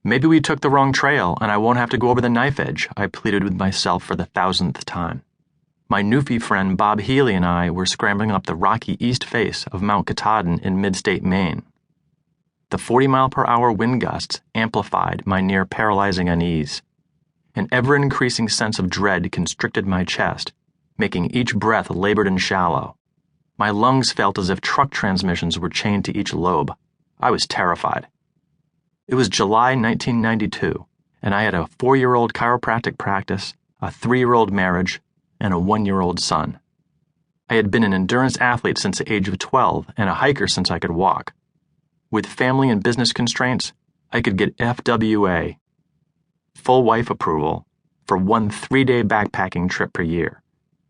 Maybe we took the wrong trail, and I won't have to go over the knife edge, I pleaded with myself for the 1,000th time. My Newfie friend Bob Healy and I were scrambling up the rocky east face of Mount Katahdin in mid-state Maine. The 40-mile-per-hour wind gusts amplified my near-paralyzing unease. An ever-increasing sense of dread constricted my chest, making each breath labored and shallow. My lungs felt as if truck transmissions were chained to each lobe. I was terrified. It was July 1992, and I had a 4-year-old chiropractic practice, a 3-year-old marriage, and a 1-year-old son. I had been an endurance athlete since the age of 12 and a hiker since I could walk. With family and business constraints, I could get FWA, full wife approval, for one 3-day backpacking trip per year.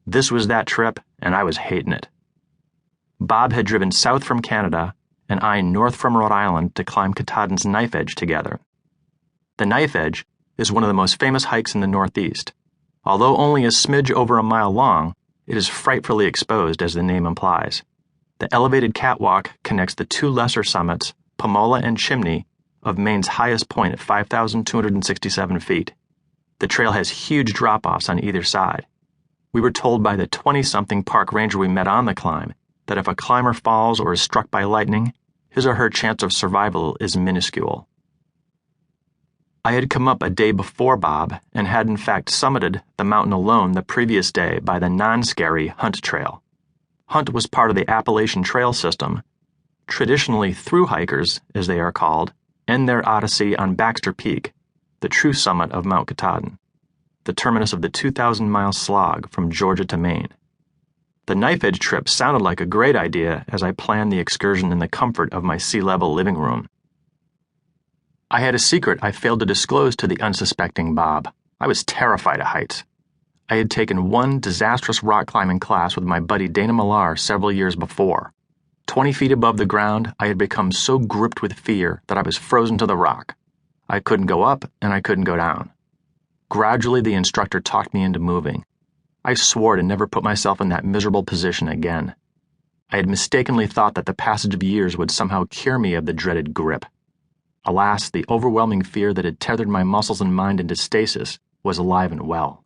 This was that trip, and I was hating it. Bob had driven south from Canada, and I north from Rhode Island to climb Katahdin's Knife Edge together. The Knife Edge is one of the most famous hikes in the Northeast. Although only a smidge over a mile long, it is frightfully exposed, as the name implies. The elevated catwalk connects the two lesser summits, Pomola and Chimney, of Maine's highest point at 5,267 feet. The trail has huge drop-offs on either side. We were told by the 20-something park ranger we met on the climb that if a climber falls or is struck by lightning, his or her chance of survival is minuscule. I had come up a day before Bob and had in fact summited the mountain alone the previous day by the non-scary Hunt Trail. Hunt was part of the Appalachian Trail system. Traditionally, through hikers, as they are called, end their odyssey on Baxter Peak, the true summit of Mount Katahdin, the terminus of the 2,000-mile slog from Georgia to Maine. The Knife Edge trip sounded like a great idea as I planned the excursion in the comfort of my sea-level living room. I had a secret I failed to disclose to the unsuspecting Bob. I was terrified of heights. I had taken one disastrous rock climbing class with my buddy Dana Millar several years before. 20 feet above the ground, I had become so gripped with fear that I was frozen to the rock. I couldn't go up and I couldn't go down. Gradually, the instructor talked me into moving. I swore to never put myself in that miserable position again. I had mistakenly thought that the passage of years would somehow cure me of the dreaded grip. Alas, the overwhelming fear that had tethered my muscles and mind into stasis was alive and well.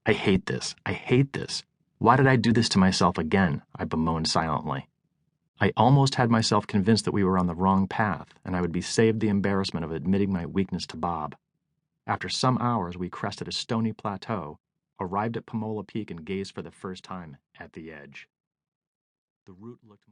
I hate this. I hate this. Why did I do this to myself again? I bemoaned silently. I almost had myself convinced that we were on the wrong path, and I would be saved the embarrassment of admitting my weakness to Bob. After some hours, we crested a stony plateau, arrived at Pomola Peak, and gazed for the first time at the edge. The route looked